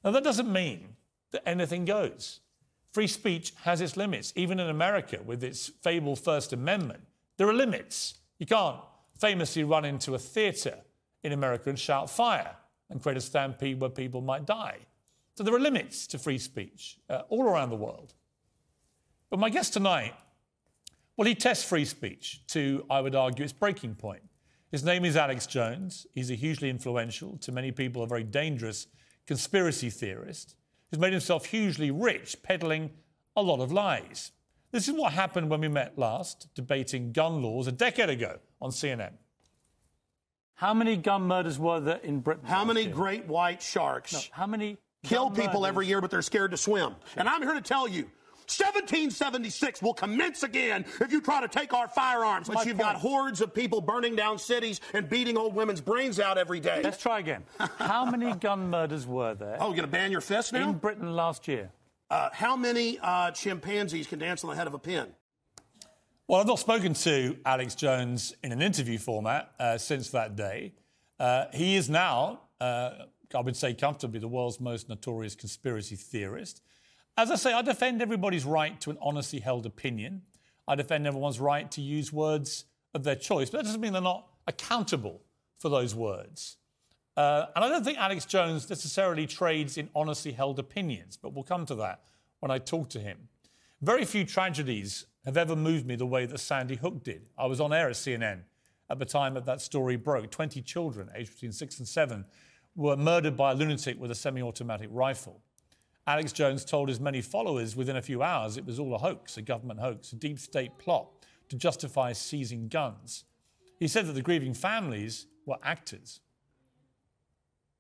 Now, that doesn't mean that anything goes. Free speech has its limits. Even in America, with its fabled First Amendment, there are limits. You can't famously run into a theatre in America and shout fire and create a stampede where people might die. So there are limits to free speech all around the world. But my guest tonight, well, he tests free speech to, I would argue, its breaking point. His name is Alex Jones. He's a hugely influential, to many people, a very dangerous conspiracy theorist who's made himself hugely rich, peddling a lot of lies. This is what happened when we met last, debating gun laws a decade ago on CNN. How many gun murders were there in Britain? How many great white sharks? No, how many kill people every year, but they're scared to swim? And I'm here to tell you, 1776 will commence again if you try to take our firearms. But you've got hordes of people burning down cities and beating old women's brains out every day. Let's try again. How many gun murders were there? Oh, you're going to ban your fist now? In Britain last year. How many chimpanzees can dance on the head of a pin? Well, I've not spoken to Alex Jones in an interview format since that day. He is now, I would say comfortably, the world's most notorious conspiracy theorist. As I say, I defend everybody's right to an honestly held opinion. I defend everyone's right to use words of their choice, but that doesn't mean they're not accountable for those words. And I don't think Alex Jones necessarily trades in honestly held opinions, but we'll come to that when I talk to him. Very few tragedies have ever moved me the way that Sandy Hook did. I was on air at CNN at the time that story broke. 20 children, aged between 6 and 7, were murdered by a lunatic with a semi-automatic rifle. Alex Jones told his many followers within a few hours it was all a hoax, a government hoax, a deep state plot to justify seizing guns. He said that the grieving families were actors.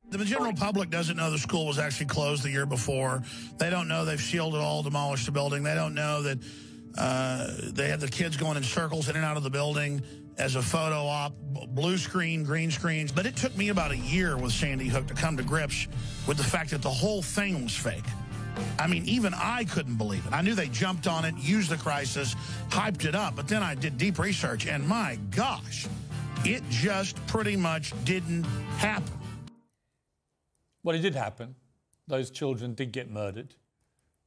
The general public doesn't know the school was actually closed the year before. They don't know they've shielded all, demolished the building. They don't know that they had the kids going in circles in and out of the building as a photo op, blue screen, green screens. But it took me about a year with Sandy Hook to come to grips with the fact that the whole thing was fake. I mean, even I couldn't believe it. I knew they jumped on it, used the crisis, hyped it up, but then I did deep research, and my gosh, it just pretty much didn't happen. Well, it did happen. Those children did get murdered.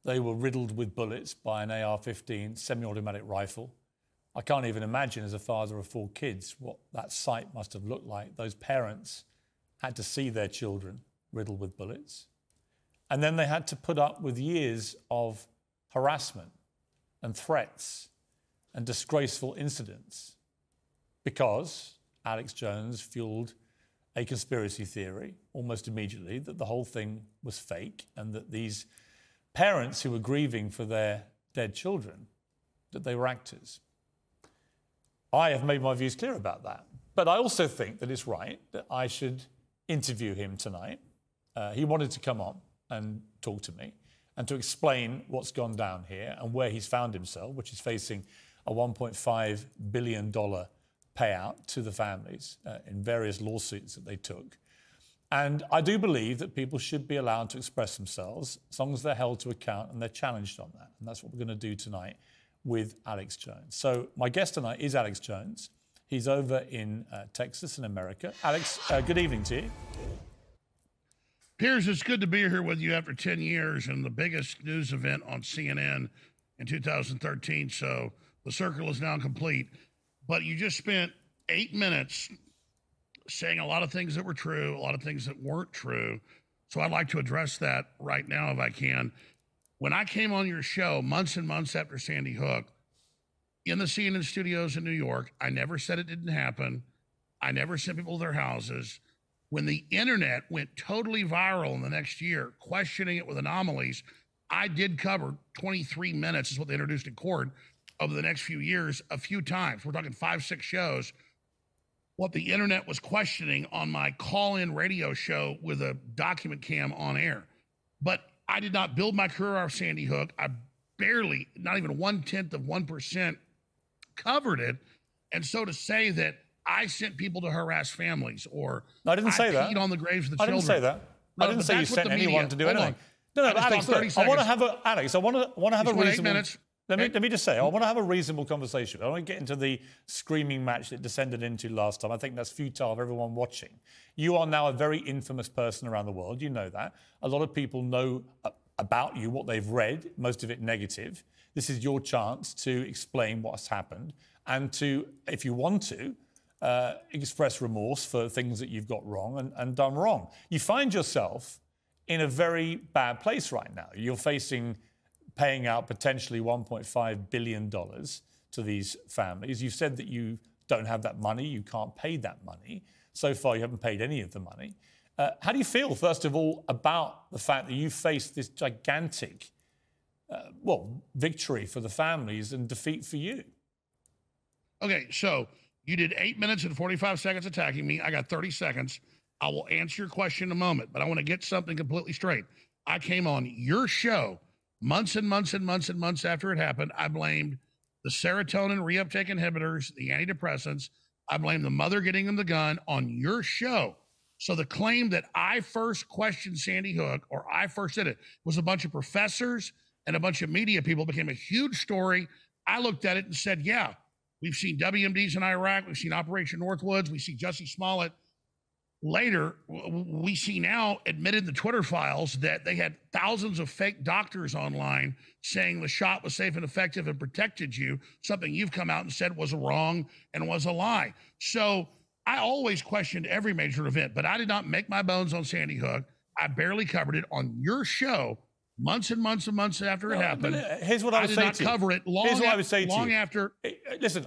They were riddled with bullets by an AR-15 semi-automatic rifle. I can't even imagine, as a father of 4 kids, what that sight must have looked like. Those parents had to see their children riddled with bullets. And then they had to put up with years of harassment and threats and disgraceful incidents because Alex Jones fueled a conspiracy theory almost immediately that the whole thing was fake and that these parents who were grieving for their dead children, that they were actors. I have made my views clear about that. But I also think that it's right that I should interview him tonight. He wanted to come on and talk to me and to explain what's gone down here and where he's found himself, which is facing a $1.5 billion payout to the families in various lawsuits that they took. And I do believe that people should be allowed to express themselves as long as they're held to account and they're challenged on that. And that's what we're going to do tonight with Alex Jones. So my guest tonight is Alex Jones. He's over in Texas in America. Alex, good evening to you. Piers, it's good to be here with you after 10 years and the biggest news event on CNN in 2013. So the circle is now complete. But you just spent 8 minutes saying a lot of things that were true, a lot of things that weren't true. So I'd like to address that right now if I can. When I came on your show months and months after Sandy Hook, in the CNN studios in New York, I never said it didn't happen. I never sent people to their houses. When the internet went totally viral in the next year, questioning it with anomalies, I did cover 23 minutes, is what they introduced in court, over the next few years, a few times. We're talking 5, 6 shows. What the internet was questioning on my call-in radio show with a document cam on air. But I did not build my career off Sandy Hook. I barely, not even 1/10% covered it. And so to say that I sent people to harass families or no, I didn't say that. Peed on the graves of the I children. didn't say that. No, I didn't say you sent anyone to do anything. No, Alex, look, I want to have a reason. Let me just say, I want to have a reasonable conversation. I don't want to get into the screaming match that descended into last time. I think that's futile for everyone watching. You are now a very infamous person around the world. You know that. A lot of people know about you, what they've read, most of it negative. This is your chance to explain what's happened and to, if you want to, express remorse for things that you've got wrong and done wrong. You find yourself in a very bad place right now. You're paying out potentially $1.5 billion to these families. You've said that you don't have that money, you can't pay that money. So far, you haven't paid any of the money. How do you feel, first of all, about the fact that you faced this gigantic, victory for the families and defeat for you? Okay, so you did 8 minutes and 45 seconds attacking me. I got 30 seconds. I will answer your question in a moment, but I want to get something completely straight. I came on your show months and months and months and months after it happened. I blamed the serotonin reuptake inhibitors, the antidepressants. I blamed the mother getting them the gun on your show. So the claim that I first questioned Sandy Hook, or I first did it, was a bunch of professors and a bunch of media people, became a huge story. I looked at it and said, yeah, we've seen WMDs in Iraq. We've seen Operation Northwoods. We see Jussie Smollett. Later, we see now admitted in the Twitter files that they had thousands of fake doctors online saying the shot was safe and effective and protected you, something you've come out and said was wrong and was a lie. So I always questioned every major event, but I did not make my bones on Sandy Hook. I barely covered it on your show months and months and months after it happened. Here's what I would say to you. I did not cover it long, Here's what I would say to long you. after. Listen,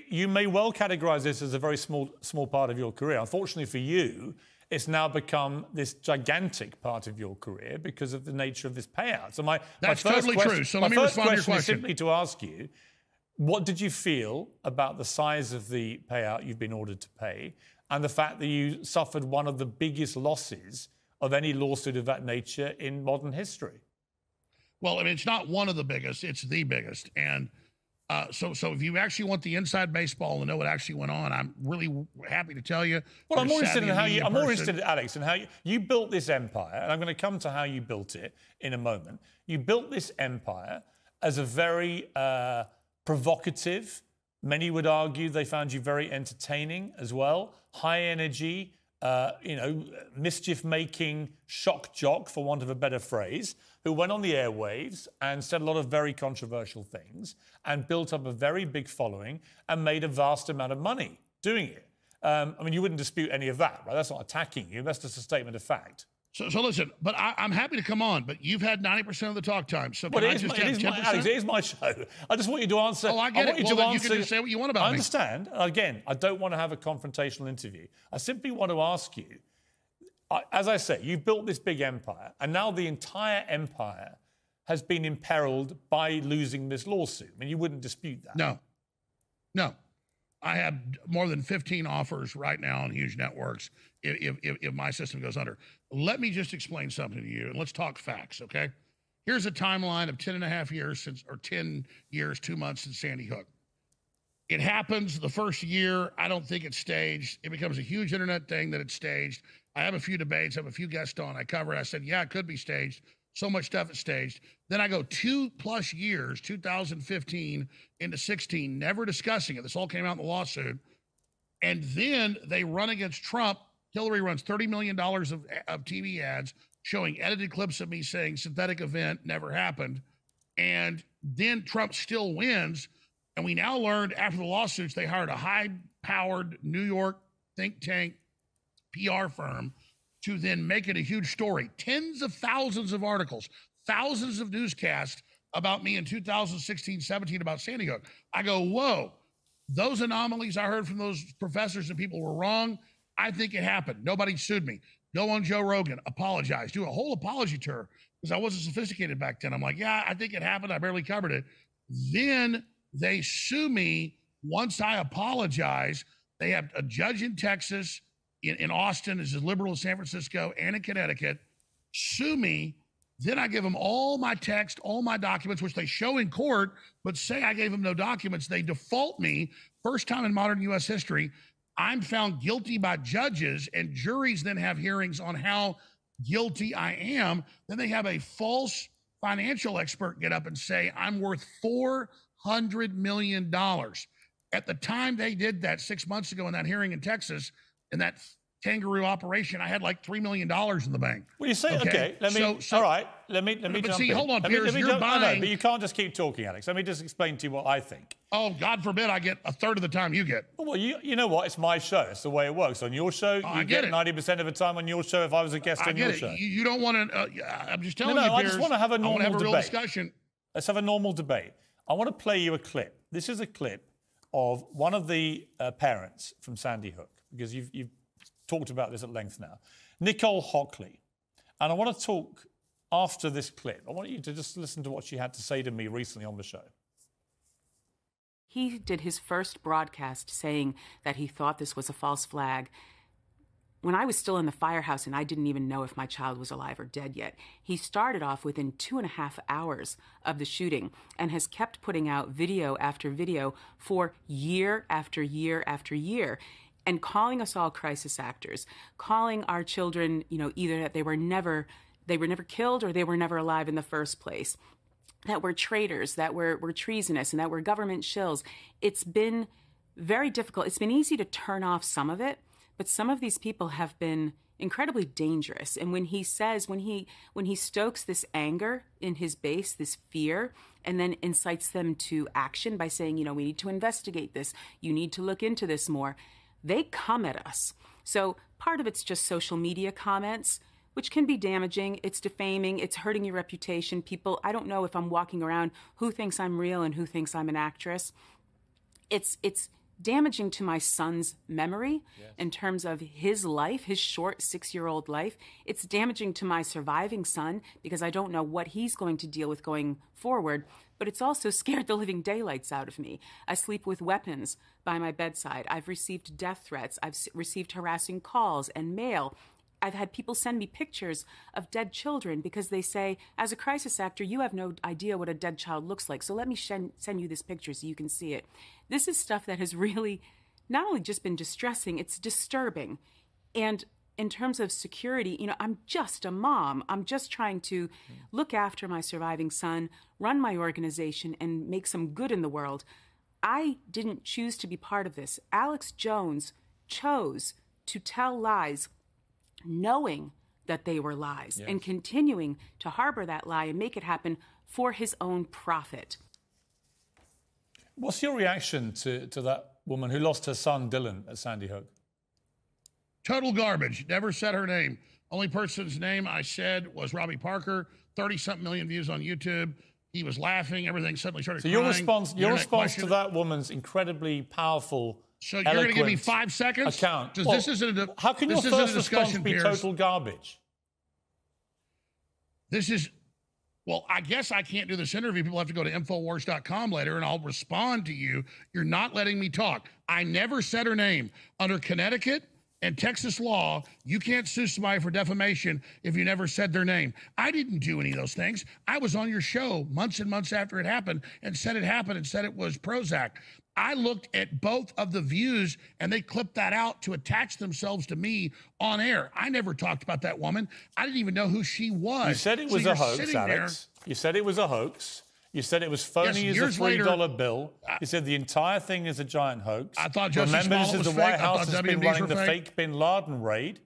you may well categorize this as a very small part of your career. Unfortunately for you, it's now become this gigantic part of your career because of the nature of this payout. So That's totally true. So let me respond to your question. Is simply to ask you, what did you feel about the size of the payout you've been ordered to pay and the fact that you suffered one of the biggest losses of any lawsuit of that nature in modern history? Well, I mean, it's not one of the biggest, it's the biggest. And so if you actually want the inside baseball and know what actually went on, I'm really happy to tell you. Well, I'm more interested in I'm more interested, Alex, in how you built this empire, and I'm going to come to how you built it in a moment. You built this empire as a very provocative, many would argue they found you very entertaining as well, high energy, mischief-making shock jock, for want of a better phrase, who went on the airwaves and said a lot of very controversial things and built up a very big following and made a vast amount of money doing it. I mean, you wouldn't dispute any of that, right? That's not attacking you. That's just a statement of fact. So listen, but I'm happy to come on, but you've had 90% of the talk time. So can I just have 10%? Alex, it is my show. I just want you to answer. Oh, I get it. Well, then you can just say what you want about me. I understand. Again, I don't want to have a confrontational interview. I simply want to ask you, as I say, you've built this big empire, and now the entire empire has been imperiled by losing this lawsuit. I mean, you wouldn't dispute that. No. I have more than 15 offers right now on huge networks if my system goes under. Let me just explain something to you, and let's talk facts, okay? Here's a timeline of 10 years, 2 months since Sandy Hook. It happens the first year. I don't think it's staged. It becomes a huge internet thing that it's staged. I have a few debates. I have a few guests on. I cover it. I said, yeah, it could be staged. So much stuff is staged. Then I go 2+ years, 2015 into 16, never discussing it. This all came out in the lawsuit. And then they run against Trump. Hillary runs $30 million of TV ads showing edited clips of me saying synthetic event never happened. And then Trump still wins. And we now learned after the lawsuits, they hired a high-powered New York think tank PR firm to then make it a huge story. Tens of thousands of articles, thousands of newscasts about me in 2016, 17 about Sandy Hook. I go, whoa, those anomalies I heard from those professors and people were wrong. I think it happened. Nobody sued me. Go on Joe Rogan, apologize, do a whole apology tour because I wasn't sophisticated back then. I'm like, yeah, I think it happened. I barely covered it. Then they sue me once I apologize. They have a judge in Texas, in Austin, is as liberal as San Francisco, and in Connecticut, sue me. Then I give them all my text, all my documents, which they show in court, but say I gave them no documents. They default me. First time in modern U.S. history, I'm found guilty by judges, and juries then have hearings on how guilty I am. Then they have a false financial expert get up and say, I'm worth $400 million. At the time they did that 6 months ago in that hearing in Texas, in that kangaroo operation, I had like $3 million in the bank. Well, you say, okay, let me, all right, let me jump see, in. hold on, let Piers, me you're jump, buying... No, but you can't just keep talking, Alex. Let me just explain to you what I think. Oh, God forbid I get a third of the time you get. Well, you know what? It's my show. It's the way it works. On your show, you get 90% of the time on your show if I was a guest on your show. You don't want to... I'm just telling you, Piers, I just want to have a normal debate. real discussion. Let's have a normal debate. I want to play you a clip. This is a clip of one of the parents from Sandy Hook, because you've talked about this at length now. Nicole Hockley. And I want to talk after this clip. I want you to just listen to what she had to say to me recently on the show. He did his first broadcast saying that he thought this was a false flag when I was still in the firehouse and I didn't even know if my child was alive or dead yet. He started off within 2.5 hours of the shooting and has kept putting out video after video for year after year after year, and calling us all crisis actors, calling our children, either that they were never killed or they were never alive in the first place, that we're traitors, that we're treasonous, and that we're government shills. It's been very difficult. It's been easy to turn off some of it, but some of these people have been incredibly dangerous. And when he stokes this anger in his base, this fear, and then incites them to action by saying, we need to investigate this, you need to look into this more, they come at us. So part of it's just social media comments, which can be damaging. It's defaming. It's hurting your reputation. People, I don't know if I'm walking around who thinks I'm real and who thinks I'm an actress. It's damaging to my son's memory in terms of his life, his short 6-year-old life. It's damaging to my surviving son because I don't know what he's going to deal with going forward. But it's also scared the living daylights out of me. I sleep with weapons by my bedside. I've received death threats. I've received harassing calls and mail. I've had people send me pictures of dead children because they say, as a crisis actor, you have no idea what a dead child looks like, so let me send you this picture so you can see it. This is stuff that has really not only just been distressing, it's disturbing. And in terms of security, I'm just a mom. I'm just trying to look after my surviving son, run my organization, and make some good in the world. I didn't choose to be part of this. Alex Jones chose to tell lies knowing that they were lies and continuing to harbor that lie and make it happen for his own profit. What's your reaction to that woman who lost her son, Dylan, at Sandy Hook? Total garbage. Never said her name. Only person's name I said was Robbie Parker. 30-something million views on YouTube. He was laughing. Everything suddenly started crying. So your response to that woman's incredibly powerful, so you're going to give me 5 seconds? Account. Well, this isn't a how can your first response be Piers. Total garbage? Well, I guess I can't do this interview. People have to go to Infowars.com later, and I'll respond to you. You're not letting me talk. I never said her name. Under Connecticut and Texas law, you can't sue somebody for defamation if you never said their name. I didn't do any of those things. I was on your show months and months after it happened and said it happened and said it was Prozac. I looked at both of the views, and they clipped that out to attach themselves to me on air. I never talked about that woman. I didn't even know who she was. You said it was a hoax, Alex. You said it was a hoax. You said it was phony as a $3 bill. You said the entire thing is a giant hoax. I thought Justice Remember, Smollett this is was the White fake. House has been running the fake. fake Bin Laden raid.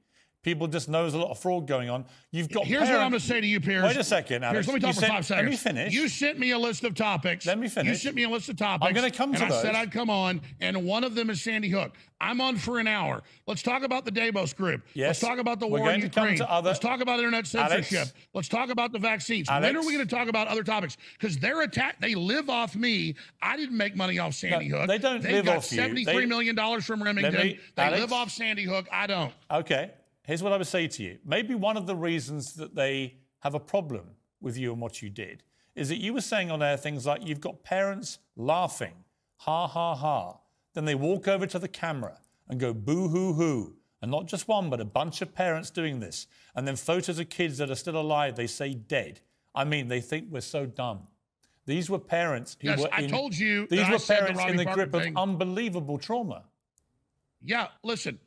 People just know there's a lot of fraud going on. You've got Here's what I'm going to say to you, Piers. Wait a second, Alex. Piers, let me talk for 5 seconds. Let me finish. You sent me a list of topics. Let me finish. You sent me a list of topics. I'm going to come to those. I said I'd come on, and one of them is Sandy Hook. I'm on for an hour. Let's talk about the Davos group. Yes. Let's talk about the war in Ukraine. Let's talk about internet censorship. Alex. Let's talk about the vaccines. Alex. When are we going to talk about other topics? Because they live off me. I didn't make money off Sandy Hook. They don't live off you. They've got $73 million from Remington. They live off Sandy Hook. I don't. Okay. Here's what I would say to you. Maybe one of the reasons that they have a problem with you and what you did is that you were saying on air things like you've got parents laughing, ha, ha, ha. Then they walk over to the camera and go boo, hoo, hoo. And not just one, but a bunch of parents doing this. And then photos of kids that are still alive, they say dead. I mean, they think we're so dumb. These were parents who were I told you these were parents in the Parker grip thing. of unbelievable trauma. Yeah, listen.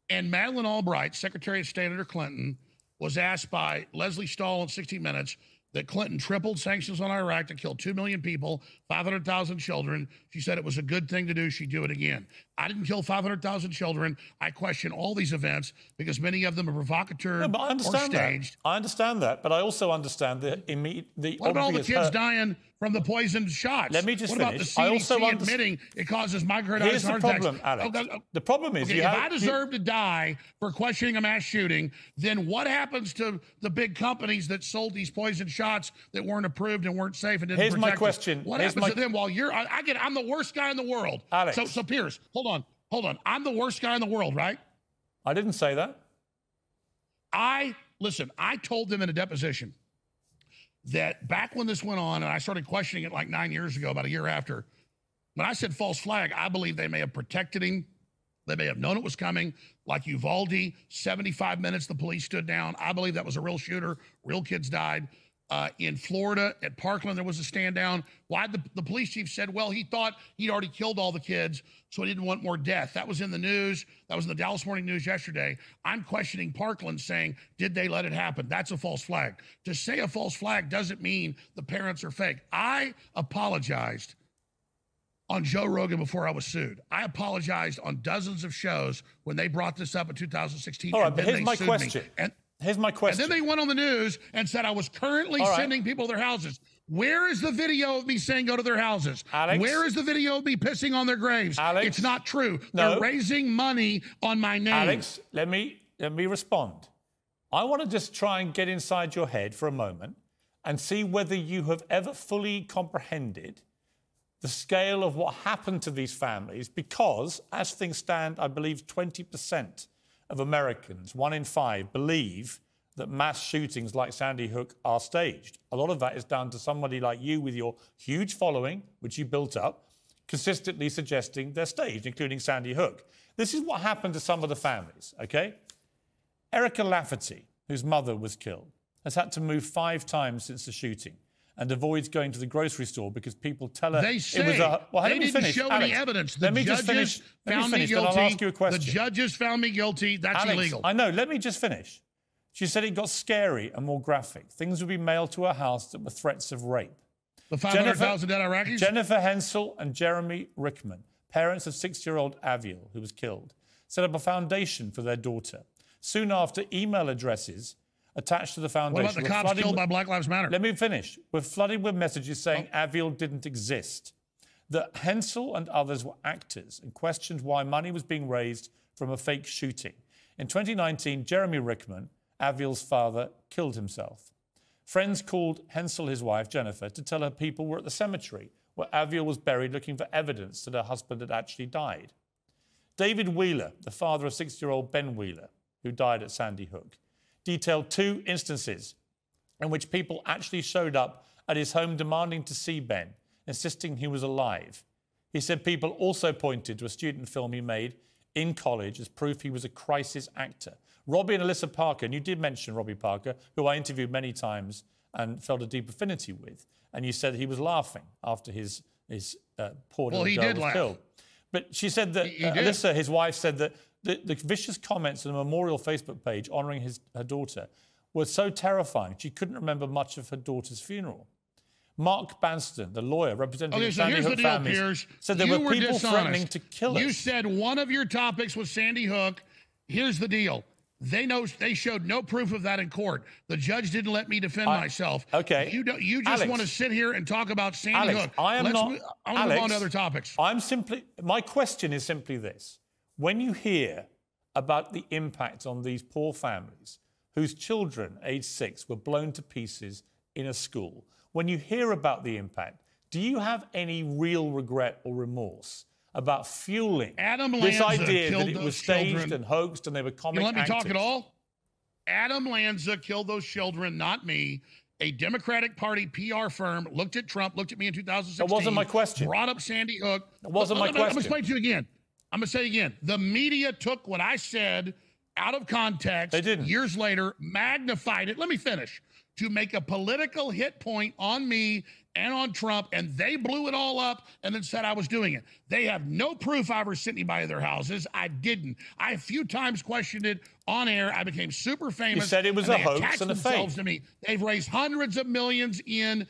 And Madeleine Albright, Secretary of State under Clinton, was asked by Leslie Stahl in 60 Minutes, that Clinton tripled sanctions on Iraq to kill 2 million people, 500,000 children. She said it was a good thing to do. She'd do it again. I didn't kill 500,000 children. I question all these events because many of them are provocateur or staged. I understand that, but I also understand the What about all the kids dying from the poisoned shots? Let me just finish. finish. What about the CDC admitting it causes myocarditis heart attacks? Here's the problem, Alex. The problem is, if I deserve to die for questioning a mass shooting, then what happens to the big companies that sold these poisoned shots that weren't approved and weren't safe and didn't protect us? Here's my question. What happens to them while you're? I'm the worst guy in the world. Alex. So Piers, hold on. I'm the worst guy in the world, right? I didn't say that. Listen, I told them in a deposition that back when this went on, and I started questioning it like 9 years ago, about a year after, when I said false flag, I believe they may have protected him. They may have known it was coming. Like Uvalde, 75 minutes, the police stood down. I believe that was a real shooter. Real kids died. In Florida, at Parkland, there was a stand down. Why the police chief said, well, he thought he'd already killed all the kids, so he didn't want more death. That was in the news. That was in the Dallas Morning News yesterday. I'm questioning Parkland, saying, did they let it happen? That's a false flag. To say a false flag doesn't mean the parents are fake. I apologized on Joe Rogan before I was sued. I apologized on dozens of shows when they brought this up in 2016. All right, but here's my question. Here's my question. And then they went on the news and said I was currently sending people to their houses. Where is the video of me saying go to their houses? Alex, where is the video of me pissing on their graves? Alex, it's not true. No. They're raising money on my name. Alex, let me respond. I want to just try and get inside your head for a moment and see whether you have ever fully comprehended the scale of what happened to these families, because as things stand, I believe 20% of Americans, 1 in 5, believe that mass shootings like Sandy Hook are staged. A lot of that is down to somebody like you with your huge following, which you built up, consistently suggesting they're staged, including Sandy Hook. This is what happened to some of the families, okay? Erica Lafferty, whose mother was killed, has had to move 5 times since the shooting and avoids going to the grocery store because people tell her they say, it was a... Well, they didn't show any evidence. The judges found me guilty. I'll ask you a question. The judges found me guilty. That's illegal. I know. Let me just finish. She said it got scary and more graphic. Things would be mailed to her house that were threats of rape. The 500,000 dead Iraqis? Jennifer Hensel and Jeremy Rickman, parents of 6-year-old Aviel, who was killed, set up a foundation for their daughter. Soon after, email addresses attached to the foundation. What about the cops killed by Black Lives Matter? Let me finish. We're flooded with messages saying Aviel didn't exist, that Hensel and others were actors, and questioned why money was being raised from a fake shooting. In 2019, Jeremy Rickman, Aviel's father, killed himself. Friends called Hensel his wife, Jennifer, to tell her people were at the cemetery where Aviel was buried looking for evidence that her husband had actually died. David Wheeler, the father of 6-year-old Ben Wheeler, who died at Sandy Hook, detailed 2 instances in which people actually showed up at his home demanding to see Ben, insisting he was alive. He said people also pointed to a student film he made in college as proof he was a crisis actor. Robbie and Alyssa Parker, and you did mention Robbie Parker, who I interviewed many times and felt a deep affinity with, and you said he was laughing after his poor little girl was killed. But she said that Alyssa, his wife, said that the vicious comments on a memorial Facebook page honouring her daughter were so terrifying she couldn't remember much of her daughter's funeral. Mark Banston, the lawyer representing the Sandy Hook families, Piers. said there were people threatening to kill us. You said one of your topics was Sandy Hook. Here's the deal. They showed no proof of that in court. The judge didn't let me defend myself. Okay. You just want to sit here and talk about Sandy Hook. I want to move on to other topics. My question is simply this. When you hear about the impact on these poor families whose children, aged 6, were blown to pieces in a school, when you hear about the impact, do you have any real regret or remorse about fueling this idea that it was staged and hoaxed and they were comic actors? You let me talk at all? Adam Lanza killed those children, not me. A Democratic Party PR firm looked at Trump, looked at me in 2016. That wasn't my question. Brought up Sandy Hook. That wasn't my question. I'm going to explain to you again. I'm going to say it again. The media took what I said out of context. They didn't. Years later, magnified it. Let me finish. to make a political hit point on me and on Trump, and they blew it all up and then said I was doing it. They have no proof I ever sent anybody to their houses. I didn't. I a few times questioned it on air. I became super famous. You said it was a hoax and a fake. To me. They've raised hundreds of millions in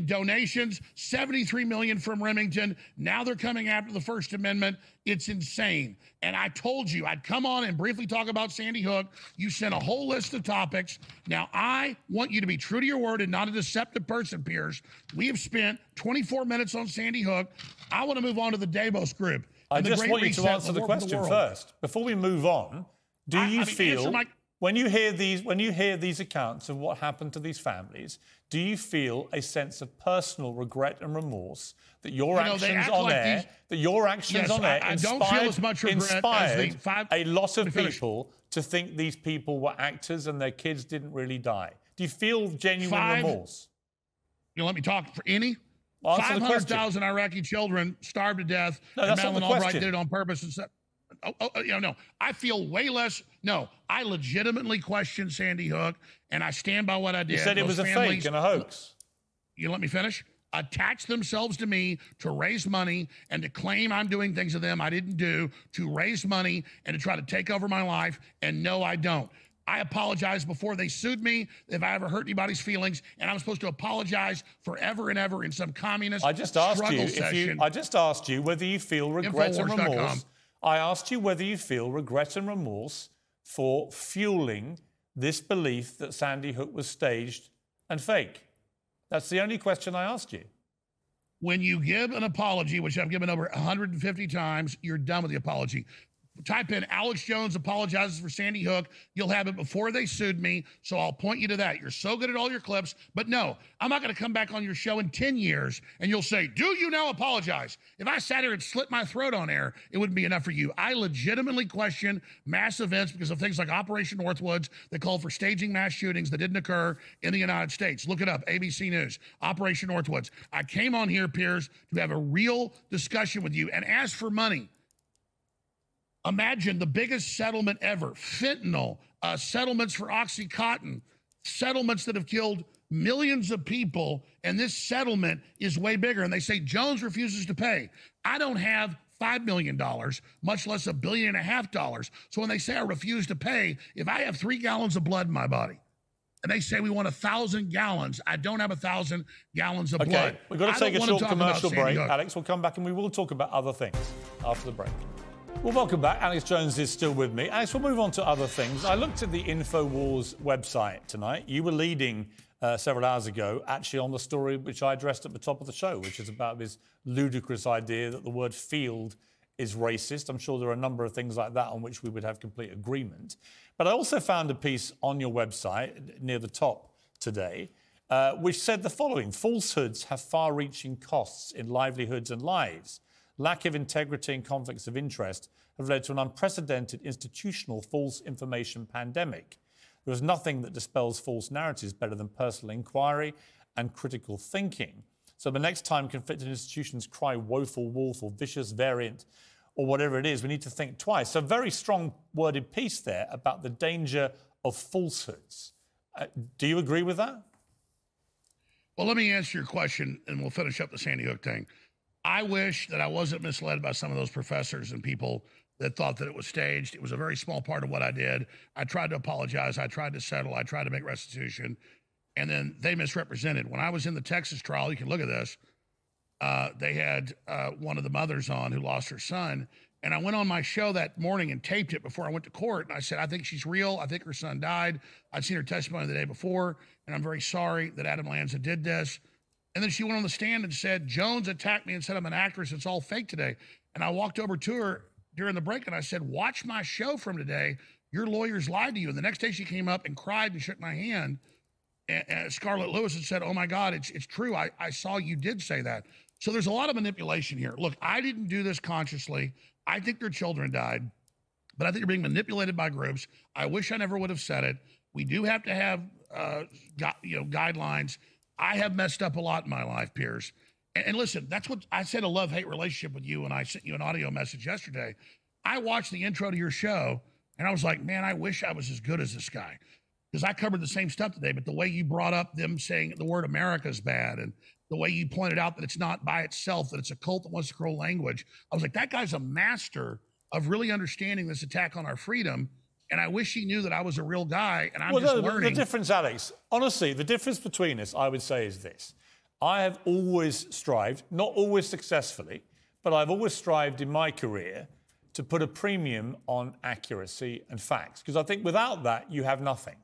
donations, 73 million from Remington. Now they're coming after the First Amendment. It's insane. And I told you I'd come on and briefly talk about Sandy Hook. You sent a whole list of topics. Now I want you to be true to your word and not a deceptive person, Piers. We have spent 24 minutes on Sandy Hook. I want to move on to the Davos group. I just want you to answer the question first. Before we move on, do you feel... When you hear these accounts of what happened to these families, do you feel a sense of personal regret and remorse that your actions on air, inspired a lot of people to think these people were actors and their kids didn't really die? Do you feel genuine remorse? You let me talk for any? 500,000 Iraqi children starved to death. No, that's not the question. Albright did it on purpose and said, no, I feel way less. No, I legitimately question Sandy Hook, and I stand by what I did. You said it was a fake and a hoax. You let me finish? Attach themselves to me to raise money and to claim I'm doing things to them I didn't do, to raise money and to try to take over my life, and no, I don't. I apologized before they sued me if I ever hurt anybody's feelings, and I'm supposed to apologize forever and ever in some communist struggle session. I just asked you whether you feel regret and remorse. I asked you whether you feel regret and remorse for fueling this belief that Sandy Hook was staged and fake. That's the only question I asked you. When you give an apology, which I've given over 150 times, you're done with the apology. Type in Alex Jones apologizes for Sandy Hook. You'll have it before they sued me, so I'll point you to that. You're so good at all your clips, but no, I'm not going to come back on your show in 10 years and you'll say, do you now apologize? If I sat here and slit my throat on air, it wouldn't be enough for you. I legitimately question mass events because of things like Operation Northwoods that called for staging mass shootings that didn't occur in the United States. Look it up, ABC News, Operation Northwoods. I came on here, Piers, to have a real discussion with you and ask for money. Imagine the biggest settlement ever, fentanyl, settlements for OxyContin, settlements that have killed millions of people, and this settlement is way bigger. And they say Jones refuses to pay. I don't have $5 million, much less $1.5 billion. So when they say I refuse to pay, if I have 3 gallons of blood in my body, and they say we want 1,000 gallons, I don't have 1,000 gallons of blood. We've got to take a short commercial break. Alex, we'll come back and we will talk about other things after the break. Well, welcome back. Alex Jones is still with me. Alex, we'll move on to other things. I looked at the InfoWars website tonight. You were leading several hours ago, actually, on the story which I addressed at the top of the show, which is about this ludicrous idea that the word field is racist. I'm sure there are a number of things like that on which we would have complete agreement. But I also found a piece on your website near the top today, which said the following: falsehoods have far-reaching costs in livelihoods and lives. Lack of integrity and conflicts of interest have led to an unprecedented institutional false information pandemic. There is nothing that dispels false narratives better than personal inquiry and critical thinking. So the next time conflicted institutions cry woeful wolf or vicious variant or whatever it is, we need to think twice. So a very strong worded piece there about the danger of falsehoods. Do you agree with that? Well, let me answer your question and we'll finish up the Sandy Hook thing. I wish that I wasn't misled by some of those professors and people that thought that it was staged. It was a very small part of what I did. I tried to apologize. I tried to settle. I tried to make restitution. And then they misrepresented. When I was in the Texas trial, you can look at this, they had one of the mothers on who lost her son. And I went on my show that morning and taped it before I went to court. And I said, I think she's real. I think her son died. I'd seen her testimony the day before. And I'm very sorry that Adam Lanza did this. And then she went on the stand and said, Jones attacked me and said I'm an actress. It's all fake today. And I walked over to her during the break and I said, watch my show from today. Your lawyers lied to you. And the next day she came up and cried and shook my hand. And Scarlett Lewis had said, oh, my God, it's true. I saw you did say that. So there's a lot of manipulation here. Look, I didn't do this consciously. I think their children died. But I think you're being manipulated by groups. I wish I never would have said it. We do have to have guidelines. I have messed up a lot in my life, Piers. And listen, that's what I said, a love-hate relationship with you, and I sent you an audio message yesterday. I watched the intro to your show, and I was like, man, I wish I was as good as this guy. because I covered the same stuff today, but the way you brought up them saying the word America is bad, and the way you pointed out that it's not by itself, that it's a cult that wants to control language, I was like, that guy's a master of really understanding this attack on our freedom. And I wish he knew that I was a real guy, and I'm just learning. The difference, Alex, honestly, the difference between us, I would say, is this. I have always strived, not always successfully, but I've always strived in my career to put a premium on accuracy and facts, because I think without that, you have nothing.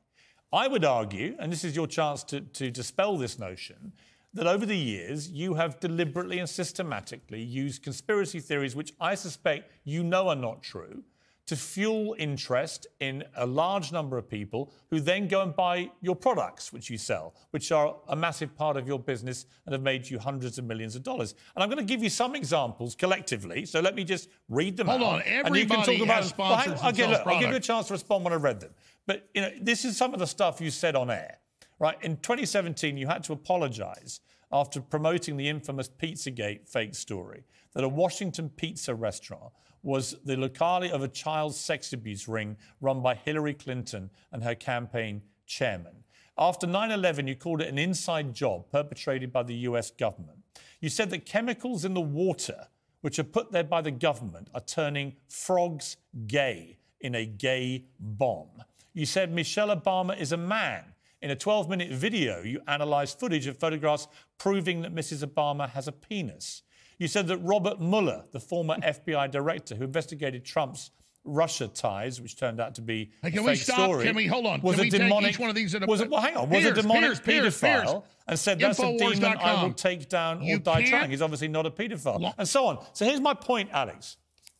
I would argue, and this is your chance to dispel this notion, that over the years, you have deliberately and systematically used conspiracy theories, which I suspect you know are not true, to fuel interest in a large number of people who then go and buy your products, which you sell, which are a massive part of your business and have made you hundreds of millions of dollars. And I'm going to give you some examples collectively, so let me just read them out. Hold on, everybody has sponsors and sells I'll give you a chance to respond when I read them. But, you know, this is some of the stuff you said on air, right? In 2017, you had to apologise after promoting the infamous Pizzagate fake story that a Washington pizza restaurant was the locale of a child sex abuse ring run by Hillary Clinton and her campaign chairman. After 9/11, you called it an inside job perpetrated by the US government. You said that chemicals in the water, which are put there by the government, are turning frogs gay in a gay bomb. You said Michelle Obama is a man. In a 12-minute video, you analysed footage of photographs proving that Mrs. Obama has a penis. You said that Robert Mueller, the former FBI director who investigated Trump's Russia ties, which turned out to be a fake story, Can we hold on? Was Can a we demonic, take each one of these? Was a demonic paedophile and said that's a demon I will take down or die trying. He's obviously not a paedophile, and so on. So here's my point, Alex.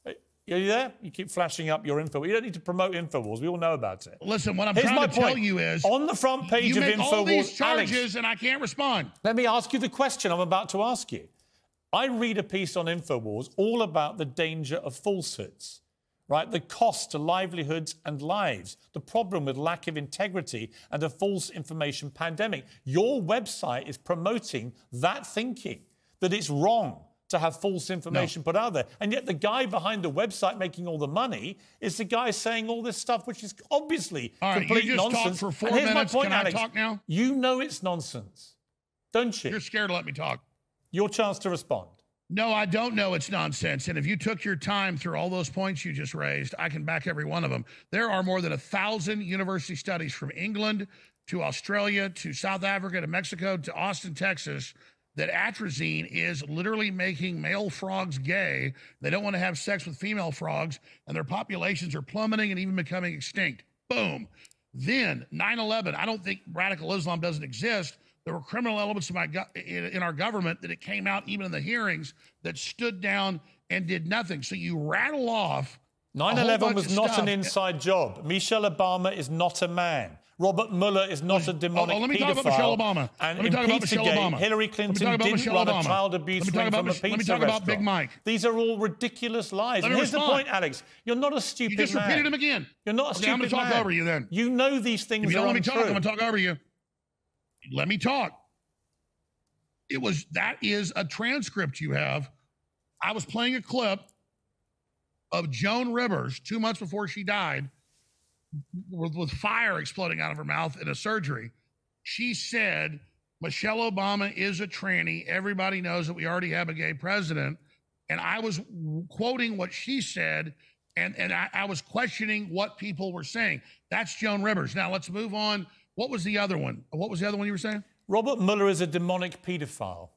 Are you there? You keep flashing up your info. You don't need to promote InfoWars. We all know about it. Listen, what I'm trying to tell you is, on the front page of InfoWars, you make all these charges, Alex, and I can't respond. Let me ask you the question I'm about to ask you. I read a piece on InfoWars all about the danger of falsehoods, right? The cost to livelihoods and lives, the problem with lack of integrity and a false information pandemic. Your website is promoting that thinking, that it's wrong to have false information put out there. And yet the guy behind the website making all the money is the guy saying all this stuff, which is obviously complete nonsense. You just talked for 4 and here's minutes. My point, Can Alex, I talk now? You know it's nonsense, don't you? You're scared to let me talk. Your chance to respond. No, I don't know it's nonsense. And if you took your time through all those points you just raised, I can back every one of them. There are more than 1,000 university studies from England to Australia to South Africa to Mexico to Austin, Texas, that atrazine is literally making male frogs gay. They don't want to have sex with female frogs, and their populations are plummeting and even becoming extinct. Boom. Then 9/11, I don't think radical Islam doesn't exist. There were criminal elements in our government that it came out even in the hearings that stood down and did nothing. So you rattle off 9/11 was not an inside job. Michelle Obama is not a man. Robert Mueller is not a demonic let me paedophile. Talk about Michelle Obama. And let me talk about Michelle Obama. Hillary Clinton didn't run a child abuse ring from a pizza Let me talk about Big Mike. These are all ridiculous lies. And here's the point, Alex. You're not a stupid man. You just repeated them again. You're not a stupid man. I'm going to talk over you then. You know these things are untrue. If you don't let me talk, I'm going to talk over you. Let me talk. That is a transcript you have. I was playing a clip of Joan Rivers 2 months before she died with fire exploding out of her mouth in a surgery. She said, Michelle Obama is a tranny. Everybody knows that we already have a gay president. And I was quoting what she said, and I was questioning what people were saying. That's Joan Rivers. Now, let's move on. What was the other one? What was the other one you were saying? Robert Mueller is a demonic paedophile.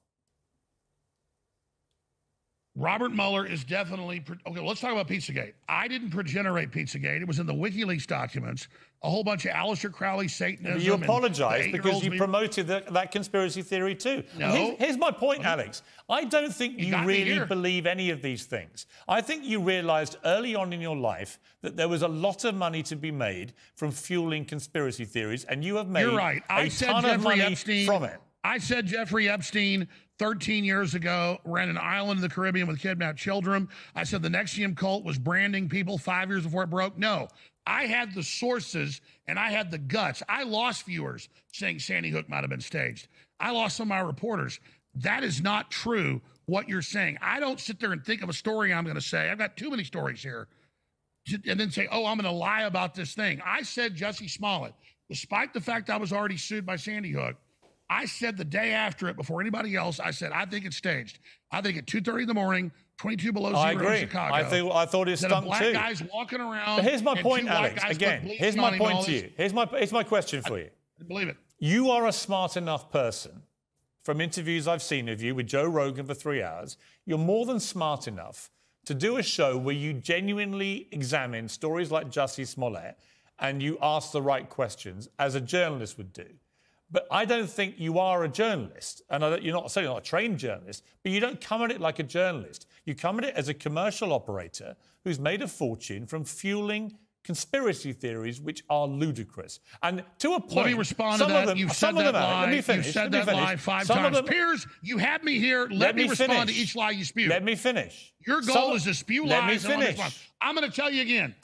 Robert Mueller is definitely... Okay, let's talk about Pizzagate. I didn't generate Pizzagate. It was in the WikiLeaks documents. A whole bunch of Aleister Crowley Satanism. You apologise because you promoted that conspiracy theory too. No. Here's my point, Alex. I don't think you really believe any of these things. I think you realised early on in your life that there was a lot of money to be made from fueling conspiracy theories, and you have made a ton of money from it. I said Jeffrey Epstein 13 years ago ran an island in the Caribbean with kidnapped children. I said the NXIVM cult was branding people 5 years before it broke. No, I had the sources and I had the guts. I lost viewers saying Sandy Hook might have been staged. I lost some of my reporters. That is not true, what you're saying. I don't sit there and think of a story I'm going to say. I've got too many stories here. And then say, oh, I'm going to lie about this thing. I said Jussie Smollett despite the fact I was already sued by Sandy Hook, I said the day after it, before anybody else, I said, I think it's staged. I think at 2:30 in the morning, 22 below zero in Chicago. I thought it stunk black too. Guys walking around. But here's my point, Alex. Again, here's my point to you. Here's my question for you. I believe it. You are a smart enough person. From interviews I've seen of you with Joe Rogan for 3 hours, you're more than smart enough to do a show where you genuinely examine stories like Jussie Smollett and you ask the right questions, as a journalist would do. But I don't think you are a journalist, and you're certainly not a trained journalist, but you don't come at it like a journalist. You come at it as a commercial operator who's made a fortune from fueling conspiracy theories which are ludicrous. And to a point... Let me respond to that. You've said that lie. You've said that lie 5 times. Piers, you had me here. Let me respond to each lie you spew. Let me finish. Your goal is to spew lies. Let me finish. I'm going to tell you again.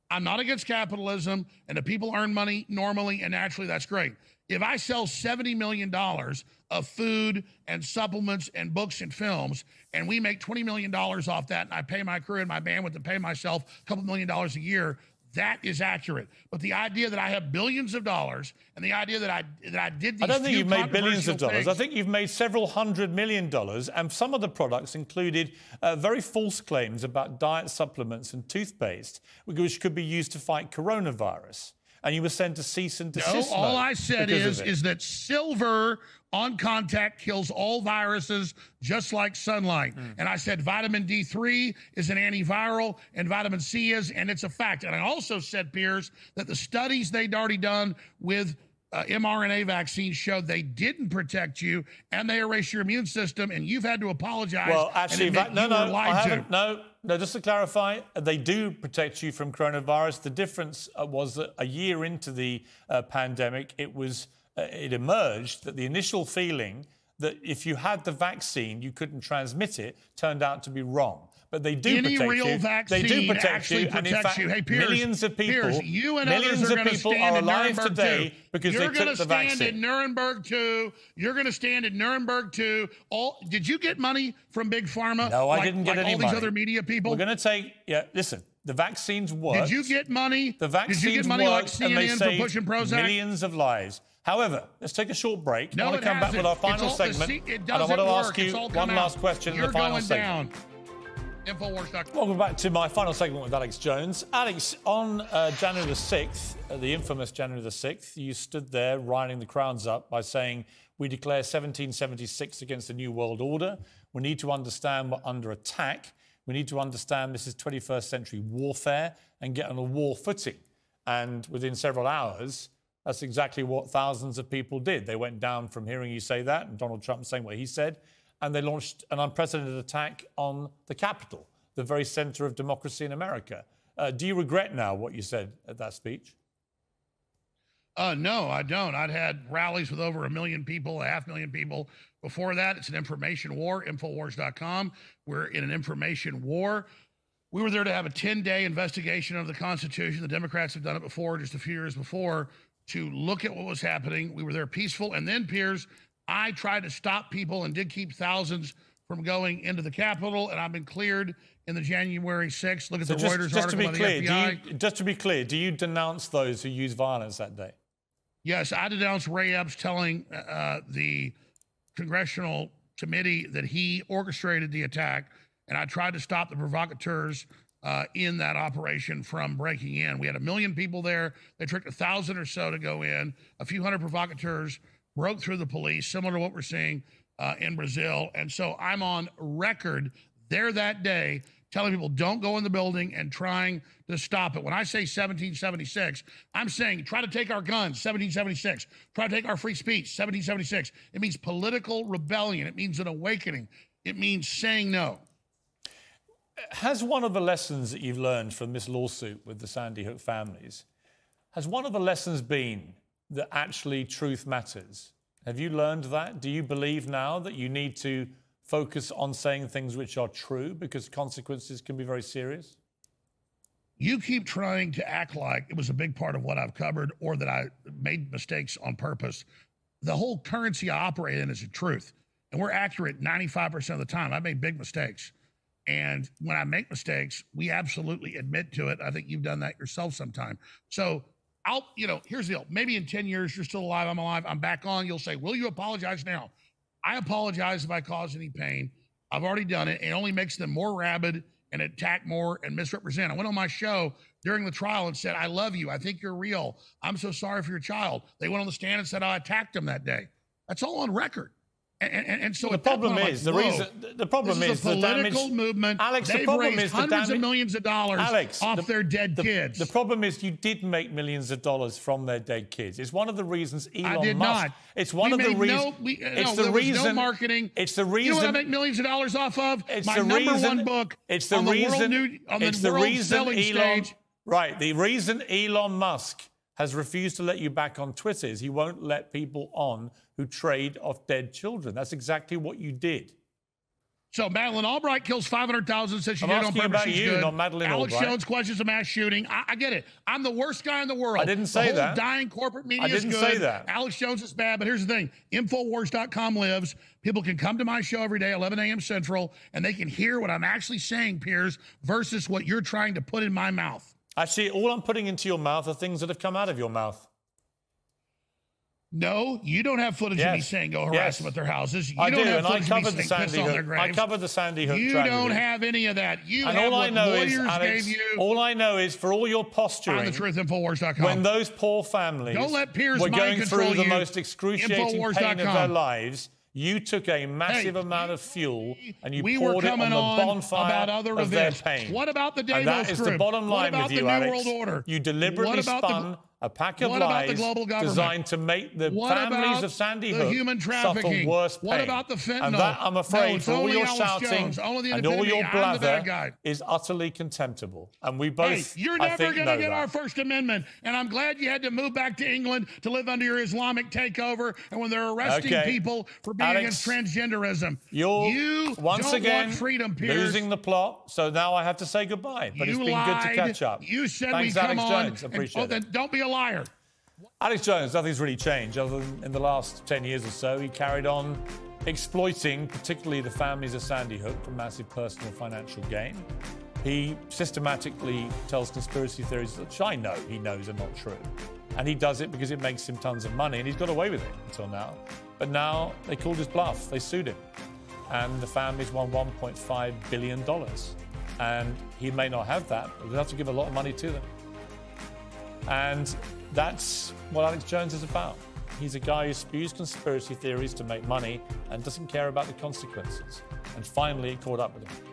I'm not against capitalism, and the people earn money normally and naturally. That's great. If I sell $70 million of food and supplements and books and films, and we make $20 million off that, and I pay my crew and my bandwidth and pay myself a couple $1 million a year, that is accurate. But the idea that I have billions of dollars and the idea that I did these I don't think you've made billions of dollars. things, I think you've made several $100 million, and some of the products included very false claims about diet supplements and toothpaste, which could be used to fight coronavirus. And you were sent to cease and desist. No, all I said is that silver on contact kills all viruses just like sunlight. And I said vitamin D3 is an antiviral and vitamin C is, and it's a fact. And I also said, Piers, that the studies they'd already done with mRNA vaccines showed they didn't protect you and they erase your immune system, and you've had to apologize. Well, actually, No, just to clarify, they do protect you from coronavirus. The difference was that a year into the pandemic, it emerged that the initial feeling that if you had the vaccine, you couldn't transmit it, turned out to be wrong. But they do protect you. Any real vaccine they do protect you. And in fact, Hey, Piers, millions of people, Piers, you and others are going to stand in Nuremberg today because they took the vaccine. You're going to stand in Nuremberg too. You're going to stand in Nuremberg too. Did you get money from Big Pharma? No, I didn't get any money. All these other media people? We're going to take, listen, the vaccines work. Did you get money? The vaccines Did you get money work, like CNN for pushing Prozac? Millions of lives. However, let's take a short break. I want to come back with our final segment. And I want to ask you one last question in the final segment. Infowars.com. Welcome back to my final segment with Alex Jones. Alex, on January the 6th, the infamous January the 6th, you stood there riling the crowds up by saying, we declare 1776 against the New World Order. We need to understand we're under attack. We need to understand this is 21st century warfare and get on a war footing. And within several hours, that's exactly what thousands of people did. They went down from hearing you say that and Donald Trump saying what he said, and they launched an unprecedented attack on the Capitol, the very center of democracy in America. Do you regret now what you said at that speech? No, I don't. I'd had rallies with over 1 million people, 500,000 people. Before that, it's an information war, Infowars.com. We're in an information war. We were there to have a 10-day investigation of the Constitution. The Democrats have done it before, just a few years before, to look at what was happening. We were there peaceful. And then, Piers, I tried to stop people and did keep thousands from going into the Capitol, and I've been cleared in the January 6th. Look at the Reuters article by the FBI. Just to be clear, do you denounce those who used violence that day? Yes, I denounced Ray Epps telling the congressional committee that he orchestrated the attack, and I tried to stop the provocateurs in that operation from breaking in. We had 1 million people there. They tricked 1,000 or so to go in. A few hundred provocateurs broke through the police, similar to what we're seeing in Brazil. And so I'm on record there that day telling people don't go in the building and trying to stop it. When I say 1776, I'm saying try to take our guns, 1776. Try to take our free speech, 1776. It means political rebellion. It means an awakening. It means saying no. Has one of the lessons that you've learned from this lawsuit with the Sandy Hook families, has one of the lessons been that actually truth matters? Have you learned that? Do you believe now that you need to focus on saying things which are true because consequences can be very serious? You keep trying to act like it was a big part of what I've covered or that I made mistakes on purpose. The whole currency I operate in is the truth. And we're accurate 95% of the time. I made big mistakes. And when I make mistakes, we absolutely admit to it. I think you've done that yourself sometime. So here's the deal. Maybe in 10 years, you're still alive, I'm alive, I'm back on. You'll say, will you apologize now? I apologize if I cause any pain. I've already done it. It only makes them more rabid and attack more and misrepresent. I went on my show during the trial and said, I love you. I think you're real. I'm so sorry for your child. They went on the stand and said, I attacked him that day. That's all on record. And so the problem is the problem is the political movement. Alex, they've the problem raised is hundreds of millions of dollars off their dead kids. The problem is you did make millions of dollars from their dead kids. It's one of the reasons Elon Musk. I did not. It's one of the reasons. There was no marketing. It's the reason. You know what I make millions of dollars off of? It's my the number reason, one book. It's the on reason. The world selling stage. Right. The reason Elon Musk has refused to let you back on Twitter is he won't let people on who trade off dead children. That's exactly what you did. So Madeleine Albright kills 500,000, says she did it on purpose. About you, good. not Madeleine Alex Albright. Jones questions a mass shooting. I get it. I'm the worst guy in the world. I didn't say the whole that. Dying corporate media is good. I didn't say that. Alex Jones is bad, but here's the thing. Infowars.com lives. People can come to my show every day, 11 a.m. Central, and they can hear what I'm actually saying, Piers, versus what you're trying to put in my mouth. Actually, all I'm putting into your mouth are things that have come out of your mouth. No, you don't have footage of me saying go harass them at their houses. You I don't do, have and I footage covered of me the saying piss Sandy on their Hook. graves. I covered the Sandy Hook You tragedy. don't have any of that. You and have all I what know lawyers is, Alex, gave you. all I know is for all your posturing, Find the truth, Infowars.com. when those poor families don't let Piers were mind going control through the you. most excruciating pain of their lives, you took a massive amount of fuel and you poured it on the bonfire of their pain. What about the Davos And that is the bottom line with you, Alex. You deliberately spun a pack of lies designed to make the families of Sandy Hook suffer worse pain. What about the fentanyl? And that, I'm afraid, for all your shouting and all your blather is utterly contemptible. And we both, hey, you're never going to get our First Amendment. And I'm glad you had to move back to England to live under your Islamic takeover and when they're arresting people for being against transgenderism. You're once again want freedom, Piers. losing the plot, so now I have to say goodbye. But it's been good to catch up. You said Thanks, we come Alex on. Jones. Appreciate it. Don't be a liar. Alex Jones, nothing's really changed other than in the last 10 years or so, he carried on exploiting particularly the families of Sandy Hook for massive personal financial gain. He systematically tells conspiracy theories, which I know he knows are not true. And he does it because it makes him tons of money, and he's got away with it until now. But now they called his bluff. They sued him. And the families won $1.5 billion. And he may not have that, but we'll have to give a lot of money to them. And that's what Alex Jones is about. He's a guy who spews conspiracy theories to make money and doesn't care about the consequences. And finally, it caught up with him.